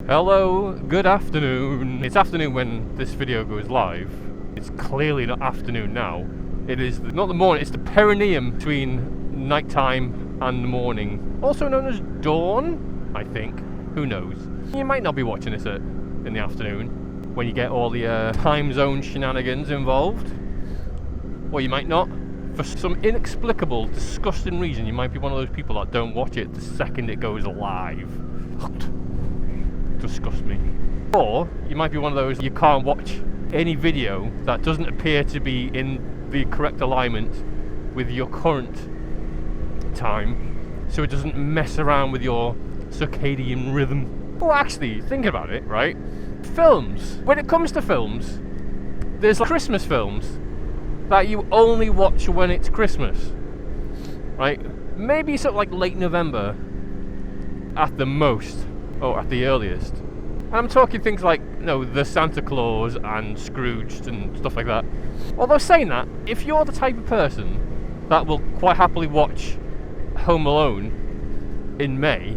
Hello, good afternoon. It's afternoon when this video goes live. It's clearly not afternoon now. It is not the morning, it's the perineum between nighttime and the morning. Also known as dawn, I think. Who knows? You might not be watching this in the afternoon when you get all the time zone shenanigans involved. Or you might not. For some inexplicable, disgusting reason, you might be one of those people that don't watch it the second it goes live. Disgust me. Or you might be one of those you can't watch any video that doesn't appear to be in the correct alignment with your current time, so it doesn't mess around with your circadian rhythm. Well, actually, think about it, right? Films. When it comes to films, there's Christmas films that you only watch when it's Christmas, right? Maybe sort of like late November at the most, or at the earliest. And I'm talking things like, you know, the Santa Claus and Scrooged and stuff like that. Although saying that, if you're the type of person that will quite happily watch Home Alone in May,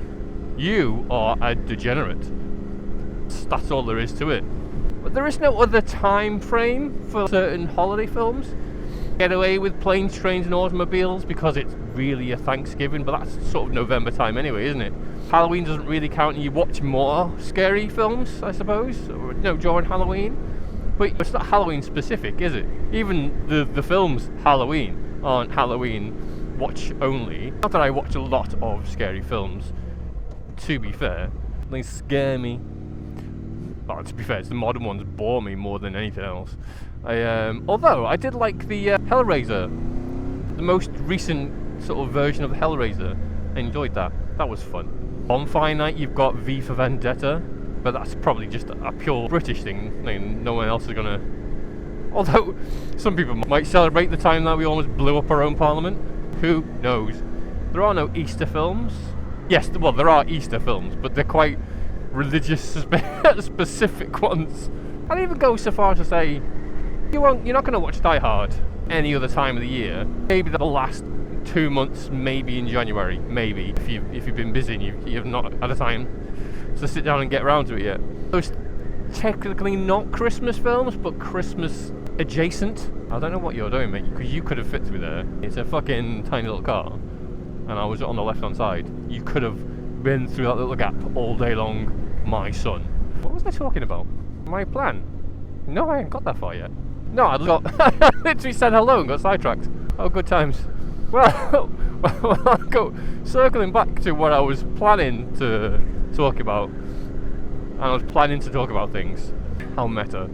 you are a degenerate. That's all there is to it. But there is no other time frame for certain holiday films. Get away with Planes, Trains and Automobiles because it's really a Thanksgiving, but that's sort of November time anyway, isn't it? Halloween doesn't really count, and you watch more scary films, I suppose, or, no, during Halloween. But it's not Halloween specific, is it? Even the films Halloween aren't Halloween watch only. Not that I watch a lot of scary films, to be fair. They scare me. Well, to be fair, it's the modern ones bore me more than anything else. Although I did like the Hellraiser, the most recent sort of version of Hellraiser. I enjoyed that. That was fun. Bonfire night, you've got V for Vendetta, but that's probably just a pure British thing. I mean, no one else is gonna. Although some people might celebrate the time that we almost blew up our own parliament. Who knows? There are no Easter films. Yes, well, there are Easter films, but they're quite religious specific ones. I'd even go so far as to say you're not going to watch Die Hard any other time of the year. Maybe the last 2 months, maybe in January, maybe if you've been busy and you've not had a time to sit down and get around to it yet. Those technically not Christmas films, but Christmas adjacent. I don't know what you're doing, mate, because you could have fit through there. It's a fucking tiny little car, and I was on the left hand side. You could have been through that little gap all day long, my son. What was I talking about? My plan? No, I ain't got that far yet. No, I literally said hello and got sidetracked. Oh, good times. Well, I'll go circling back to what I was planning to talk about. And I was planning to talk about things. How meta.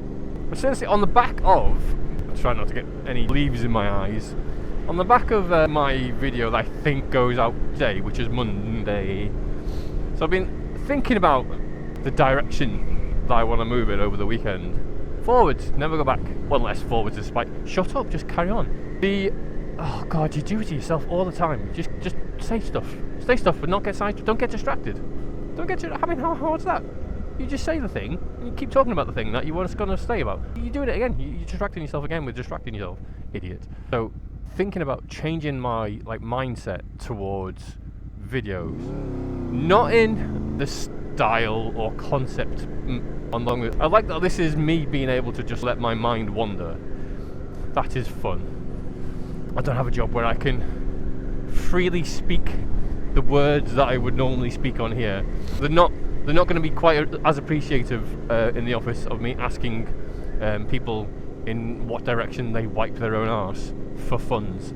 But seriously, on the back of, I'm trying not to get any leaves in my eyes. On the back of my video that I think goes out today, which is Monday. So I've been thinking about the direction that I want to move it over the weekend. Forwards, never go back. Well, unless forwards is spike. Shut up, just carry on. Oh god, you do it to yourself all the time. Just say stuff. Say stuff, but not get sidetracked. Don't get distracted. I mean, how hard's that? You just say the thing, and you keep talking about the thing that you were going to say about. You're doing it again. You're distracting yourself again with distracting yourself. Idiot. So, thinking about changing my mindset towards videos. Not in the style or concept along with. I like that this is me being able to just let my mind wander. That is fun. I don't have a job where I can freely speak the words that I would normally speak on here. They're not going to be quite as appreciative in the office of me asking people in what direction they wipe their own arse for funds.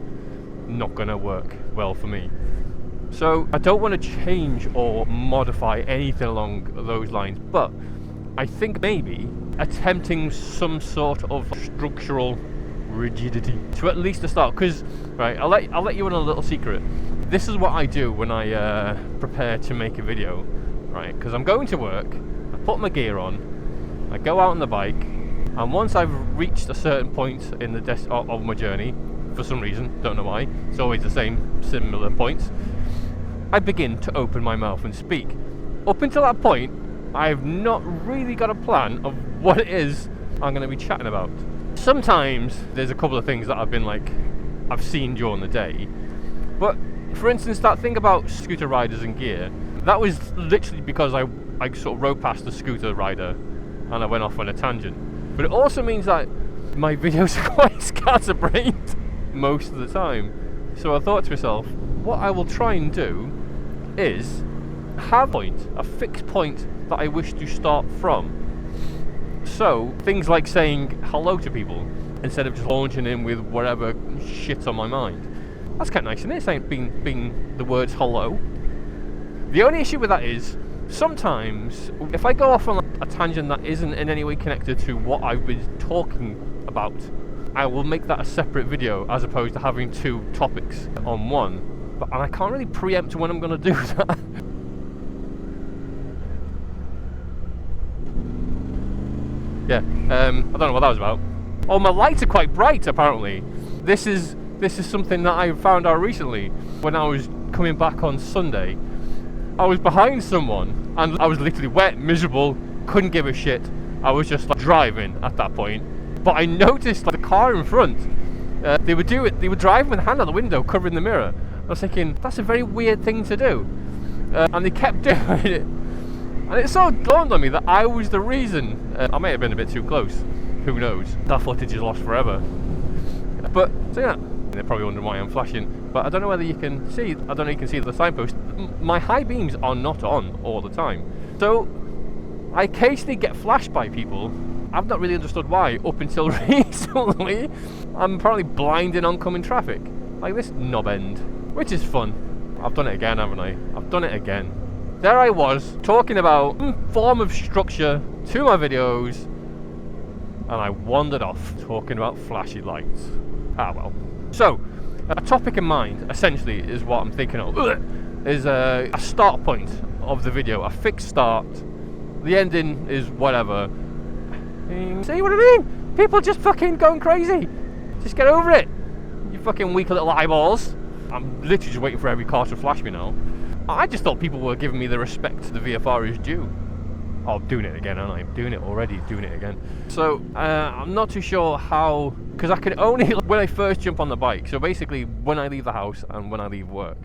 Not going to work well for me. So I don't want to change or modify anything along those lines, but I think maybe attempting some sort of structural rigidity to at least the start. Because right, I'll let you in a little secret. This is what I do when I prepare to make a video, right? Because I'm going to work, I put my gear on, I go out on the bike, and once I've reached a certain point in the of my journey, for some reason, don't know why, it's always the same similar points, I begin to open my mouth and speak. Up until that point, I've not really got a plan of what it is I'm going to be chatting about. Sometimes there's a couple of things that I've seen during the day, but for instance, that thing about scooter riders and gear, That was literally because I sort of rode past the scooter rider and I went off on a tangent. But it also means that my videos are quite scatterbrained most of the time. So I thought to myself, what I will try and do is have a fixed point that I wish to start from. So things like saying hello to people instead of just launching in with whatever shit's on my mind. That's kind of nice, isn't it? Saying being the words hello. The only issue with that is sometimes if I go off on a tangent that isn't in any way connected to what I've been talking about, I will make that a separate video as opposed to having two topics on one. And I can't really preempt when I'm going to do that. Yeah, I don't know what that was about. Oh, my lights are quite bright apparently. This is something that I found out recently. When I was coming back on Sunday, I was behind someone and I was literally wet, miserable, couldn't give a shit. I was just like driving at that point. But I noticed like the car in front, they were driving with a hand out the window covering the mirror. I was thinking, that's a very weird thing to do. And they kept doing it. And it so dawned on me that I was the reason. I may have been a bit too close. Who knows? That footage is lost forever. But, so yeah, they're probably wondering why I'm flashing. But I don't know whether you can see, I don't know if you can see the signpost. My high beams are not on all the time. So, I occasionally get flashed by people. I've not really understood why up until recently. I'm apparently blind in oncoming traffic. Like this knob end. Which is fun. I've done it again, haven't I? I've done it again. There I was, talking about some form of structure to my videos, and I wandered off, talking about flashy lights. Ah well. So, a topic in mind, essentially, is what I'm thinking of. Is a start point of the video, a fixed start. The ending is whatever. See what I mean? People just fucking going crazy. Just get over it. You fucking weak little eyeballs. I'm literally just waiting for every car to flash me now. I just thought people were giving me the respect the VFR is due. Oh, I'm doing it again, aren't I? I'm doing it already, doing it again. So, I'm not too sure how, because I can only, when I first jump on the bike, so basically when I leave the house and when I leave work,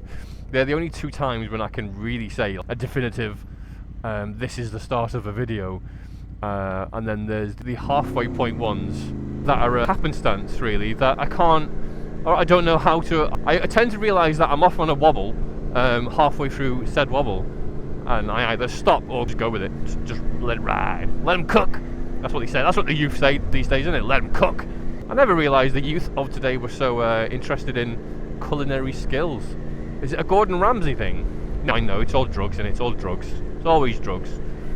they're the only two times when I can really say a definitive, this is the start of a video, and then there's the halfway point ones that are a happenstance, really, that I can't, or I don't know how to, I tend to realise that I'm off on a wobble, halfway through said wobble, and I either stop or just go with it. Just let it ride. Let them cook. That's what they say. That's what the youth say these days, isn't it? Let them cook. I never realised the youth of today were so interested in culinary skills. Is it a Gordon Ramsay thing? No, I know, it's all drugs, and it's all drugs. It's always drugs.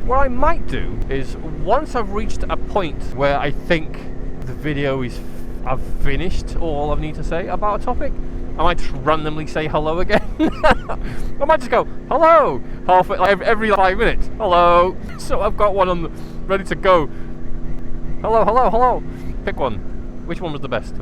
What I might do is, once I've reached a point where I think the video is, I've finished all I need to say about a topic, I might just randomly say hello again. I might just go, hello, halfway, like every 5 minutes, hello. So I've got one on ready to go. Hello, hello, hello. Pick one. Which one was the best?